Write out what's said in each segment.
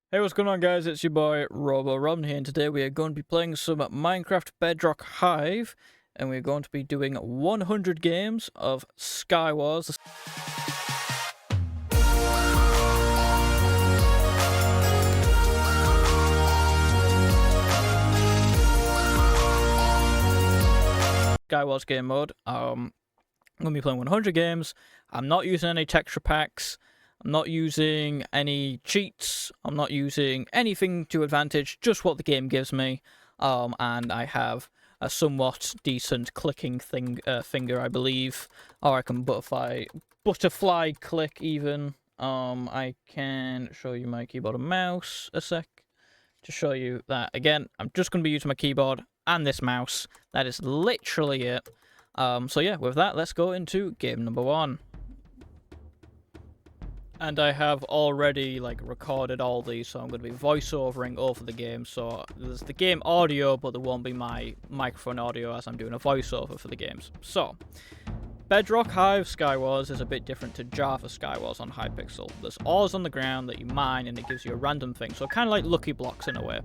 Hey, what's going on, guys? It's your boy Robin here, and today we are going to be playing some Minecraft Bedrock Hive, and we're going to be doing 100 games of SkyWars. SkyWars game mode. I'm going to be playing 100 games. I'm not using any texture packs. I'm not using any cheats. I'm not using anything to advantage, just what the game gives me. And I have a somewhat decent clicking finger, I believe. Or I can butterfly click even. I can show you my keyboard and mouse a sec to show you that. Again, I'm just going to be using my keyboard and this mouse. That is literally it. So yeah, with that, let's go into game number 1. And I have already recorded all these, so I'm going to be voiceovering over the game. So there's the game audio, but there won't be my microphone audio as I'm doing a voiceover for the games. So Bedrock Hive SkyWars is a bit different to Java SkyWars on Hypixel. There's ores on the ground that you mine, and it gives you a random thing. So kind of like Lucky Blocks in a way.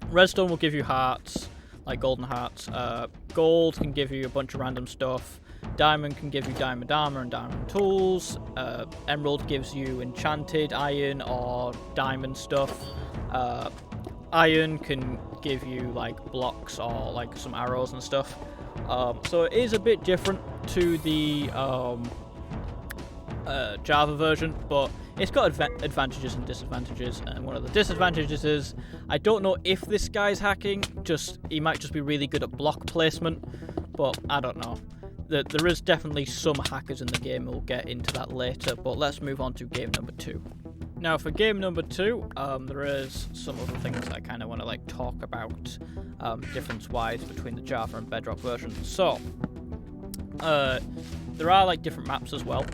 Redstone will give you hearts, like golden hearts. Gold can give you a bunch of random stuff. Diamond can give you diamond armor and diamond tools. Emerald gives you enchanted iron or diamond stuff. Iron can give you blocks or some arrows and stuff. So it is a bit different to the Java version, but it's got advantages and disadvantages. And one of the disadvantages is I don't know if this guy's hacking. He might just be really good at block placement, but I don't know. There is definitely some hackers in the game. We'll get into that later, but let's move on to game number 2. Now for game number 2, there is some other things I kind of want to talk about difference-wise between the Java and Bedrock versions. So there are different maps as well,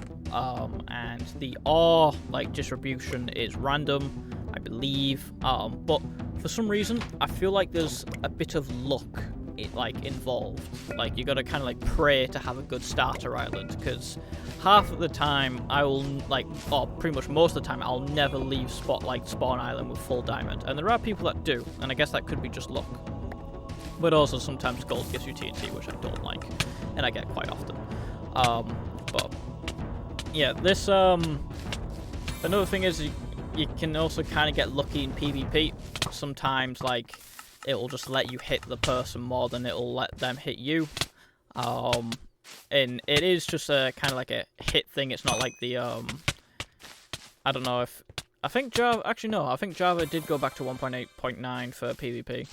and the ore distribution is random, I believe, but for some reason I feel like there's a bit of luck involved. You gotta kind of pray to have a good starter island, because half of the time I will or pretty much most of the time I'll never leave spawn island with full diamond, and there are people that do, and I guess that could be just luck. But also sometimes gold gives you TNT, which I don't like, and I get quite often. But yeah, this another thing is you can also kind of get lucky in PvP. Sometimes it will just let you hit the person more than it'll let them hit you. And it is just a kind of a hit thing. It's not like the I don't know if I think Java I think Java did go back to 1.8.9 for PvP.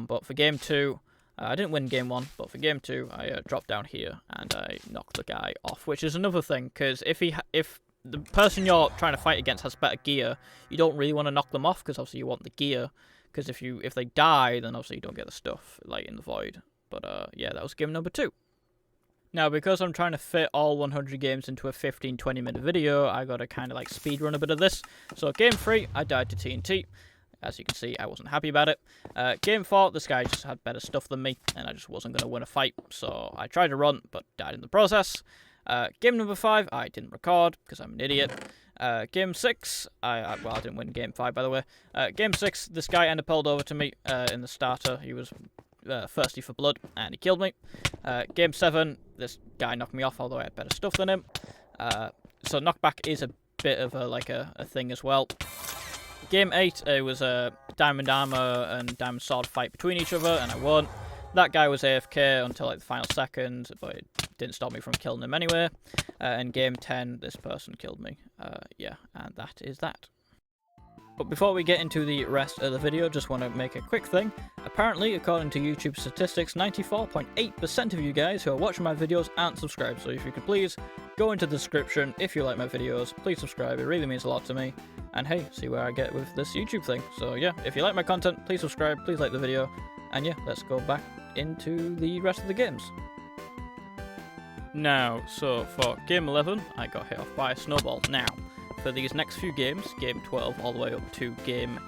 But for game 2, I didn't win game 1, but for game 2 I dropped down here and I knocked the guy off, which is another thing, because if the person you're trying to fight against has better gear, you don't really want to knock them off, because obviously you want the gear. Because if they die, then obviously you don't get the stuff in the void. But yeah, that was game number 2. Now, because I'm trying to fit all 100 games into a 15-20 minute video, I got to kind of speed run a bit of this. So game 3, I died to TNT. As you can see, I wasn't happy about it. Game 4, this guy just had better stuff than me, and I just wasn't going to win a fight. So I tried to run, but died in the process. Game number 5, I didn't record because I'm an idiot. Game 6, I didn't win game 5, by the way. Game 6, this guy ended up pulled over to me in the starter. He was thirsty for blood, and he killed me. Game 7, this guy knocked me off, although I had better stuff than him. So knockback is a bit of a thing as well. Game 8, it was a diamond armor and diamond sword fight between each other, and I won. That guy was AFK until the final second, but it didn't stop me from killing him anyway. In game 10, this person killed me. Yeah, and that is that. But before we get into the rest of the video, just want to make a quick thing. Apparently, according to YouTube statistics, 94.8% of you guys who are watching my videos aren't subscribed. So if you could please go into the description if you like my videos, please subscribe. It really means a lot to me. And hey, see where I get with this YouTube thing. So yeah, if you like my content, please subscribe, please like the video. And yeah, let's go back into the rest of the games. Now, so for game 11, I got hit off by a snowball. Now, for these next few games, game 12 all the way up to game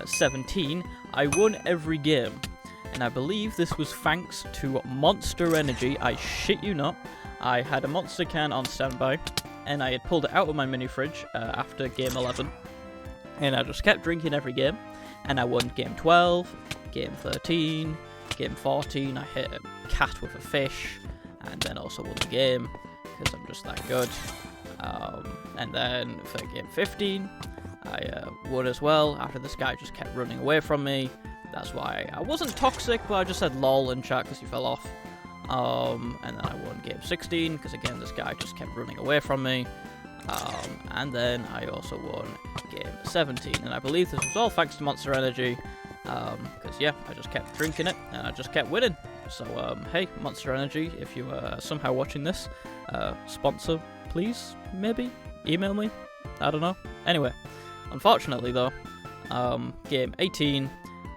17, I won every game. And I believe this was thanks to Monster Energy. I shit you not. I had a monster can on standby, and I had pulled it out of my mini fridge after game 11. And I just kept drinking every game, and I won game 12, game 13, game 14, I hit a cat with a fish, and then also won the game, because I'm just that good. And then for game 15, I won as well, after this guy just kept running away from me. That's why I wasn't toxic, but I just said lol in chat because he fell off. And then I won game 16, because again this guy just kept running away from me. And then I also won game 17, and I believe this was all thanks to Monster Energy, because yeah, I just kept drinking it, and I just kept winning. So hey, Monster Energy, if you are somehow watching this, sponsor, please, maybe, email me, I don't know. Anyway, unfortunately though, game 18,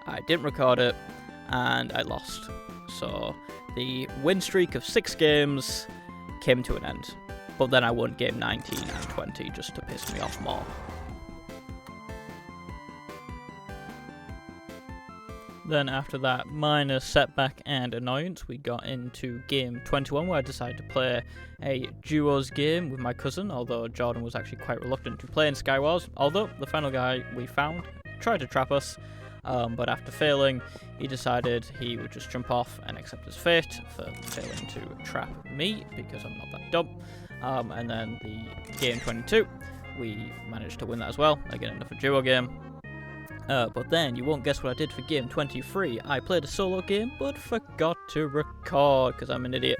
I didn't record it, and I lost. So the win streak of 6 games came to an end. But then I won game 19 and 20 just to piss me off more. Then after that minor setback and annoyance, we got into game 21, where I decided to play a duos game with my cousin, although Jordan was actually quite reluctant to play in SkyWars, although the final guy we found tried to trap us, but after failing, he decided he would just jump off and accept his fate for failing to trap me, because I'm not that dumb. And then the game 22, we managed to win that as well, again another duo game. But then, you won't guess what I did for game 23. I played a solo game, but forgot to record, because I'm an idiot.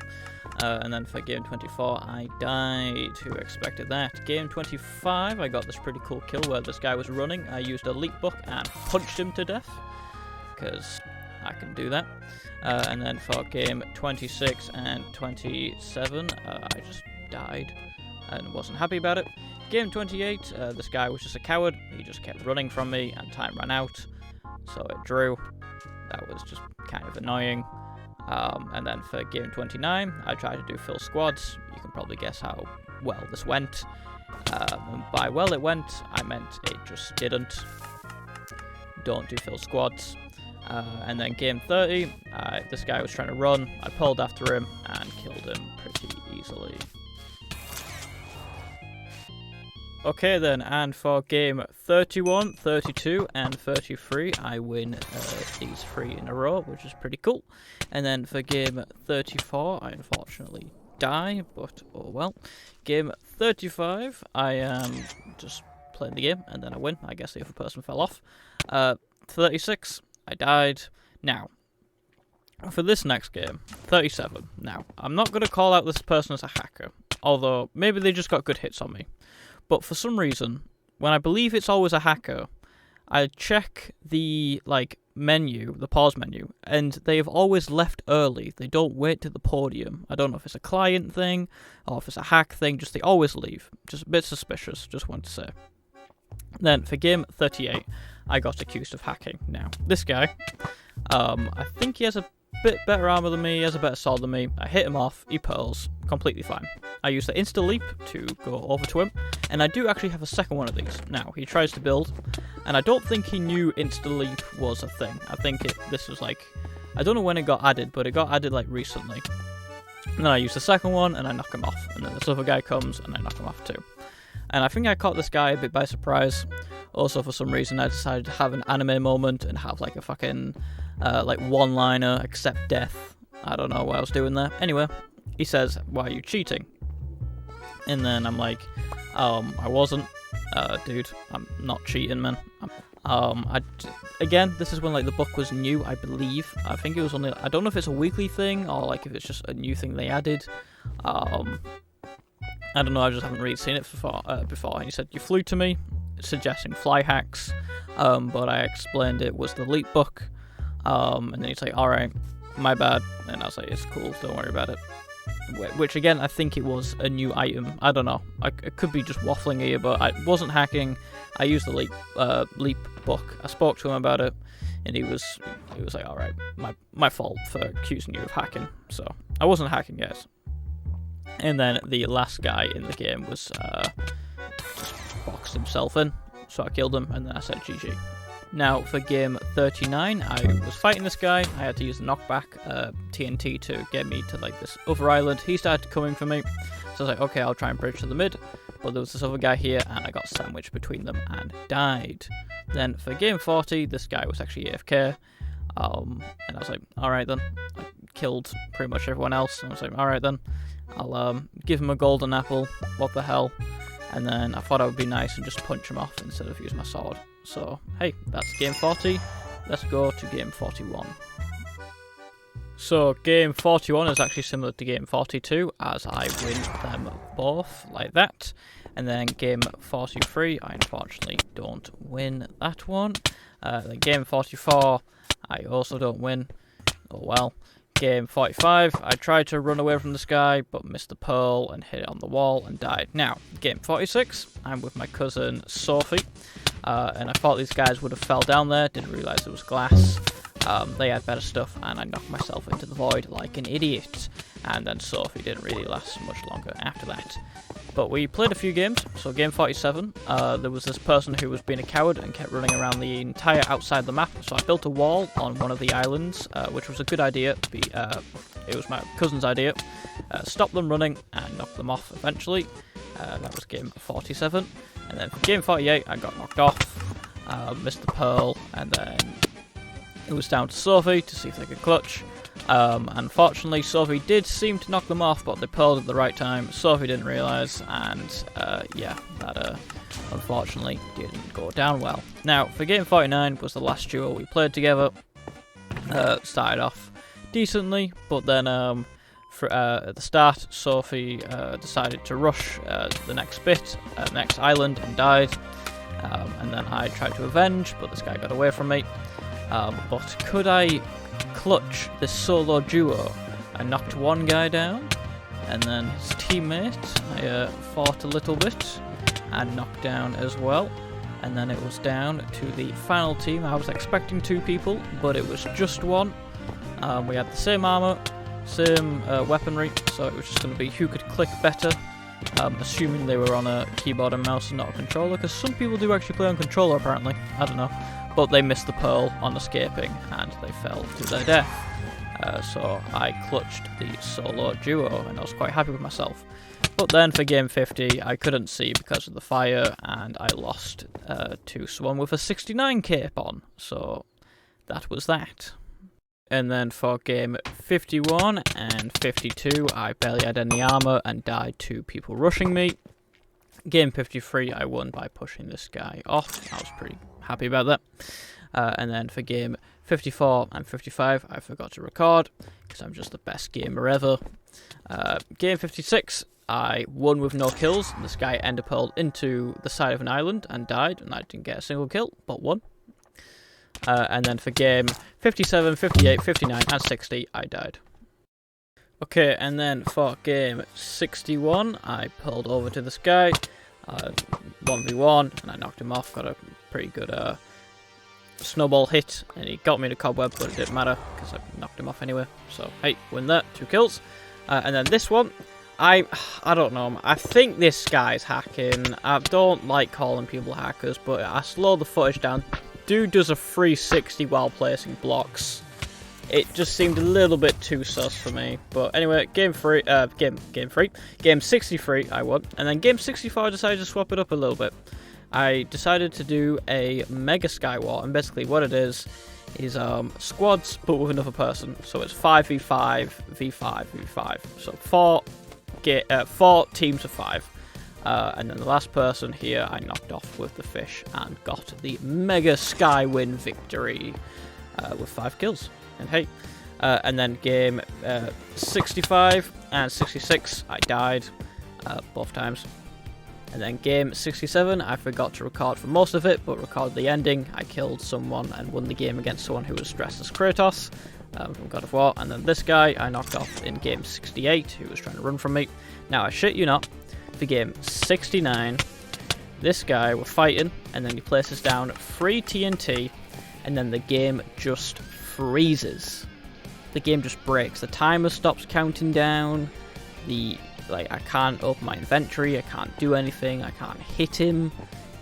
And then for game 24, I died. Who expected that? Game 25, I got this pretty cool kill where this guy was running. I used a leap book and punched him to death, because I can do that. And then for game 26 and 27, I just died and wasn't happy about it. Game 28, this guy was just a coward. He just kept running from me, and time ran out, so it drew. That was just kind of annoying. And then for game 29, I tried to do full squads. You can probably guess how well this went. And by well it went, I meant it just didn't. Don't do full squads. And then game 30, this guy was trying to run. I pulled after him and killed him pretty easily. Okay then, and for game 31, 32, and 33, I win these 3 in a row, which is pretty cool. And then for game 34, I unfortunately die, but oh well. Game 35, I am just playing the game, and then I win. I guess the other person fell off. 36, I died. Now, for this next game, 37. Now, I'm not going to call out this person as a hacker, although maybe they just got good hits on me. But for some reason, when I believe it's always a hacker, I check the menu, the pause menu, and they have always left early. They don't wait to the podium. I don't know if it's a client thing or if it's a hack thing. Just they always leave. Just a bit suspicious. Just want to say. Then for game 38, I got accused of hacking. Now this guy, I think he has a bit better armor than me. He has a better sword than me. I hit him off. He pearls. Completely fine. I use the insta leap to go over to him, and I do actually have a second one of these. Now, he tries to build, and I don't think he knew insta leap was a thing. I think this was I don't know when it got added, but it got added recently. And then I use the second one, and I knock him off, and then this other guy comes, and I knock him off too. And I think I caught this guy a bit by surprise. Also, for some reason, I decided to have an anime moment and have a fucking one-liner, accept death. I don't know what I was doing there. Anyway, he says, "Why are you cheating?" And then I'm like, I wasn't. Dude, I'm not cheating, man. Again, this is when the book was new, I believe. I think it was only, I don't know if it's a weekly thing or if it's just a new thing they added. I don't know, I just haven't really seen it before. And he said, "You flew to me," suggesting fly hacks, but I explained it was the leap book. And then he's like, "Alright, my bad." And I was like, "It's cool, don't worry about it." Which again, I think it was a new item. I don't know. I could be just waffling here, but I wasn't hacking. I used the leap book. I spoke to him about it, and he was like, "All right, my fault for accusing you of hacking." So I wasn't hacking, guys. And then the last guy in the game was just boxed himself in, so I killed him, and then I said GG. Now, for game 39, I was fighting this guy. I had to use the knockback TNT to get me to this other island. He started coming for me, so I was like, okay, I'll try and bridge to the mid. but there was this other guy here, and I got sandwiched between them and died. Then for game 40, this guy was actually AFK, and I was like, alright then. I killed pretty much everyone else, and I was like, alright then. I'll give him a golden apple, what the hell. And then I thought I would be nice and just punch him off instead of use my sword. So, hey, that's game 40. Let's go to game 41. So, game 41 is actually similar to game 42, as I win them both, like that. And then game 43, I unfortunately don't win that one. Then game 44, I also don't win. Oh well. Game 45, I tried to run away from this guy, but missed the pearl and hit it on the wall and died. Now, game 46, I'm with my cousin Sophie, and I thought these guys would have fell down there, didn't realise it was glass. They had better stuff, and I knocked myself into the void like an idiot. And then Sophie didn't really last much longer after that. But we played a few games. So game 47, there was this person who was being a coward and kept running around the entire outside of the map. So I built a wall on one of the islands, which was a good idea. It was my cousin's idea. Stopped them running and knocked them off eventually. That was game 47. And then for game 48, I got knocked off, missed the pearl, and then it was down to Sophie to see if they could clutch. Unfortunately, Sophie did seem to knock them off, but they pearled at the right time. Sophie didn't realise, and yeah, that unfortunately didn't go down well. Now, for game 49 was the last duo we played together. Started off decently, but then at the start, Sophie decided to rush the next bit, next island, and died. And then I tried to avenge, but this guy got away from me. But could I clutch this solo duo? I knocked one guy down, and then his teammate I fought a little bit and knocked down as well. And then it was down to the final team. I was expecting 2 people, but it was just one. We had the same armor, same weaponry, so it was just going to be who could click better. Assuming they were on a keyboard and mouse and not a controller, because some people do actually play on controller apparently, I don't know. But they missed the pearl on escaping and they fell to their death. So I clutched the solo duo and I was quite happy with myself. But then for game 50 I couldn't see because of the fire and I lost to someone with a 69 cape on. So that was that. And then for game 51 and 52 I barely had any armor and died to people rushing me. Game 53 I won by pushing this guy off. I was pretty happy about that. And then for game 54 and 55 I forgot to record because I'm just the best gamer ever. Game 56 I won with no kills. This guy ender pearled into the side of an island and died, and I didn't get a single kill but won. And then for game 57, 58, 59 and 60 I died. Okay, and then for game 61 I pulled over to this guy, 1v1, and I knocked him off, got a pretty good snowball hit, and he got me in a cobweb, but it didn't matter because I knocked him off anyway. So hey, win that, 2 kills. And then this one, I don't know, I think this guy's hacking. I don't like calling people hackers, but I slowed the footage down. Dude does a 360 while placing blocks. It just seemed a little bit too sus for me. But anyway, game 63 I won, and then game 64 I decided to swap it up a little bit. I decided to do a Mega SkyWars, and basically what it is squads but with another person. So it's 5v5, v5, v5. So 4 teams of 5. And then the last person here I knocked off with the fish and got the Mega Sky win victory with 5 kills. And hey, and then game 65 and 66 I died both times. And then game 67 I forgot to record for most of it, but recorded the ending. I killed someone and won the game against someone who was dressed as Kratos from God of War. And then this guy I knocked off in game 68 who was trying to run from me. Now I shit you not, for game 69 this guy we're fighting, and then he places down 3 TNT, and then the game just freezes. The game just breaks. The timer stops counting down. I can't open my inventory. I can't do anything. I can't hit him.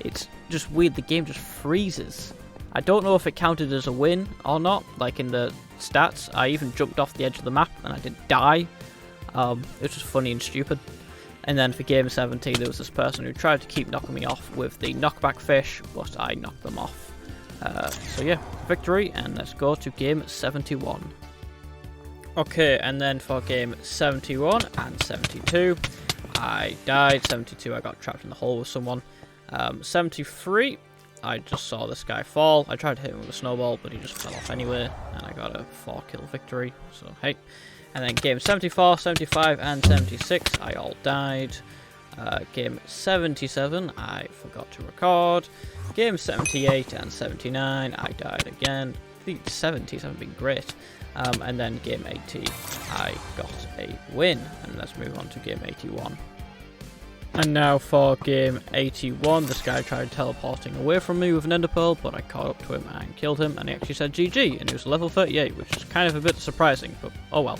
It's just weird. The game just freezes. I don't know if it counted as a win or not. Like in the stats, I even jumped off the edge of the map and I didn't die. It was just funny and stupid. And then for game 70, there was this person who tried to keep knocking me off with the knockback fish, but I knocked them off. So yeah, victory, and let's go to game 71. Okay, and then for game 71 and 72, I died. 72, I got trapped in the hole with someone. 73, I just saw this guy fall. I tried to hit him with a snowball, but he just fell off anyway, and I got a 4-kill victory, so hey. And then game 74, 75, and 76, I all died. Game 77, I forgot to record. Game 78 and 79, I died again. The 70s haven't been great. And then game 80, I got a win. And let's move on to game 81. And now for game 81, this guy tried teleporting away from me with an ender pearl, but I caught up to him and killed him, and he actually said GG, and he was level 38, which is kind of a bit surprising, but oh well.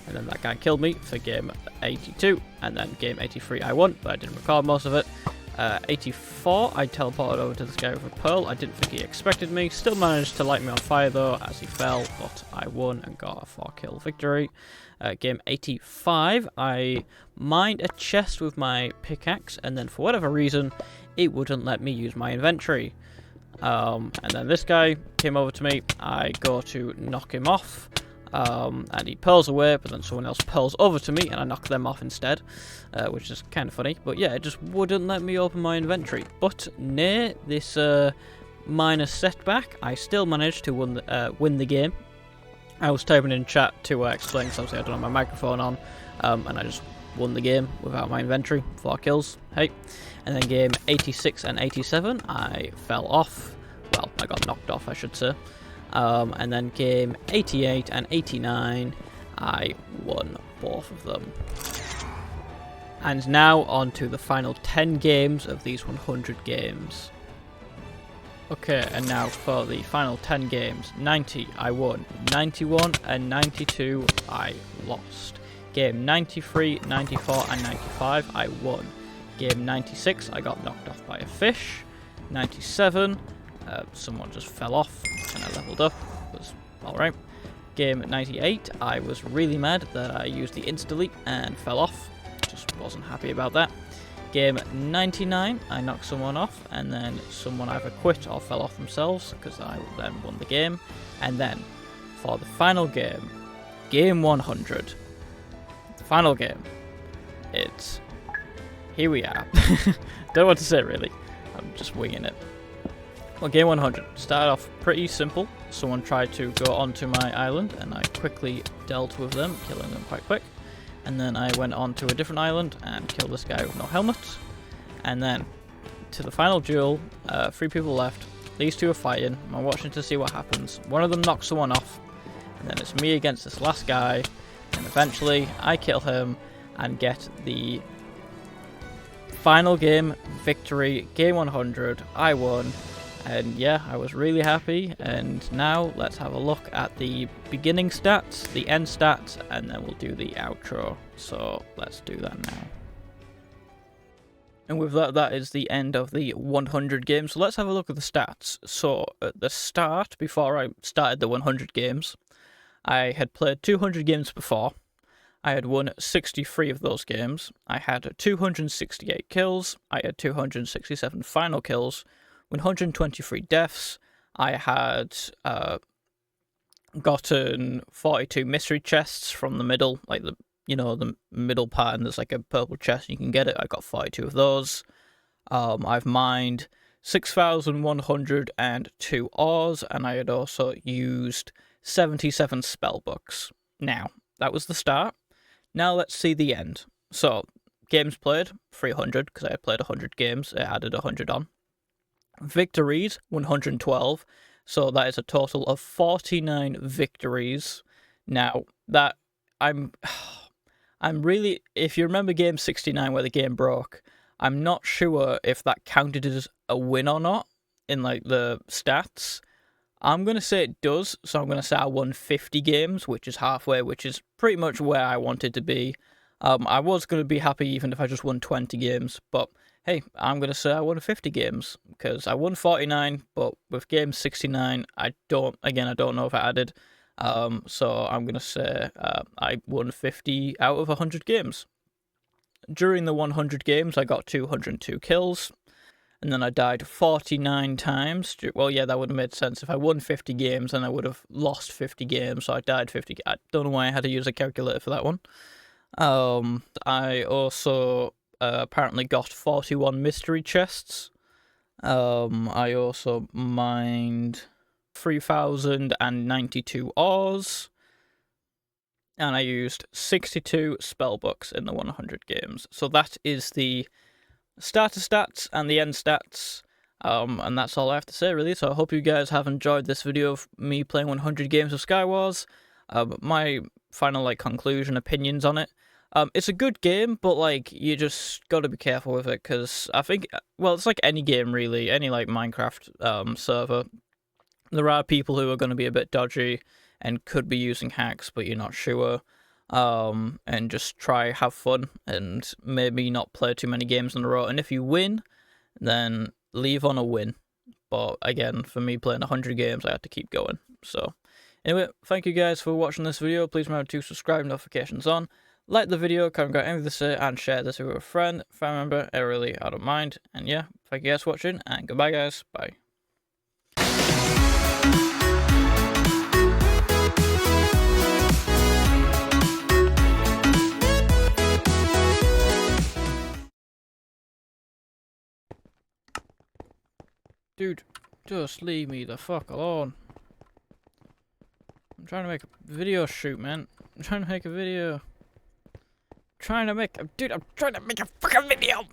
And then that guy killed me for game 82, and then game 83 I won, but I didn't record most of it. 84, I teleported over to this guy with a pearl. I didn't think he expected me. Still managed to light me on fire though as he fell, but I won and got a 4-kill victory. Game 85, I mined a chest with my pickaxe, and then for whatever reason, it wouldn't let me use my inventory. And then this guy came over to me. I go to knock him off. And he pearls away, but then someone else pearls over to me, and I knock them off instead, which is kind of funny. But yeah, it just wouldn't let me open my inventory. But nay, this minor setback, I still managed to win the game. I was typing in chat to explain, because obviously I don't have my microphone on, and I just won the game without my inventory. 4 kills, hey. And then game 86 and 87, I fell off. Well, I got knocked off, I should say. And then game 88 and 89, I won both of them. And now on to the final 10 games of these 100 games. Okay, and now for the final 10 games. 90, I won. 91 and 92, I lost. Game 93, 94 and 95, I won. Game 96, I got knocked off by a fish. 97, someone just fell off and I leveled up. It was alright. Game 98, I was really mad that I used the insta-delete and fell off. Just wasn't happy about that. Game 99, I knocked someone off, and then someone either quit or fell off themselves, because I then won the game. And then, for the final game, game 100, the final game, it's... here we are. Don't know what to say, really. I'm just winging it. Well, game 100 started off pretty simple. Someone tried to go onto my island, and I quickly dealt with them, killing them quite quick. And then I went on to a different island and killed this guy with no helmet. And then to the final duel, 3 people left. These 2 are fighting. I'm watching to see what happens. One of them knocks someone off, and then it's me against this last guy. And eventually, I kill him and get the final game victory. Game 100. I won. And yeah, I was really happy, and now let's have a look at the beginning stats, the end stats, and then we'll do the outro. So let's do that now. And with that, that is the end of the 100 games. So let's have a look at the stats. So at the start, before I started the 100 games, I had played 200 games before. I had won 63 of those games. I had 268 kills. I had 267 final kills. 123 deaths. I had gotten 42 mystery chests from the middle, like the middle part, and there's like a purple chest and you can get it. I got 42 of those. I've mined 6,102 ores, and I had also used 77 spell books. Now, that was the start. Now let's see the end. So, games played, 300, because I had played 100 games. It added 100 on. Victories, 112, so that is a total of 49 victories. Now, that I'm really, if you remember game 69 where the game broke, I'm not sure if that counted as a win or not in like the stats. I'm going to say it does, so I'm going to say I won 50 games, which is halfway, which is pretty much where I wanted to be. I was going to be happy even if I just won 20 games, but hey, I'm going to say I won 50 games, because I won 49, but with game 69, I don't know if I added, so I'm going to say I won 50 out of 100 games. during the 100 games, I got 202 kills. And then I died 49 times. Well, yeah, that would have made sense. If I won 50 games, then I would have lost 50 games. So I died 50. I don't know why I had to use a calculator for that one. I also apparently got 41 mystery chests. I also mined 3,092 ores. And I used 62 spellbooks in the 100 games. So that is the starter stats and the end stats. And that's all I have to say, really. So I hope you guys have enjoyed this video of me playing 100 games of SkyWars. My final, conclusion, opinions on it. It's a good game, but, you just gotta be careful with it, because I think, well, it's like any game, really, any, Minecraft server. There are people who are going to be a bit dodgy and could be using hacks, but you're not sure. And just have fun, and maybe not play too many games in a row. And if you win, then leave on a win. But again, for me playing 100 games, I had to keep going. So anyway, thank you guys for watching this video. Please remember to subscribe, notifications on. Like the video, comment, got anything to say, and share this with a friend. If I remember, I don't mind. And yeah, thank you guys for watching, and goodbye guys. Bye. Dude, just leave me the fuck alone. I'm trying to make a video shoot, man. I'm trying to make a video. Dude, I'm trying to make a fucking video!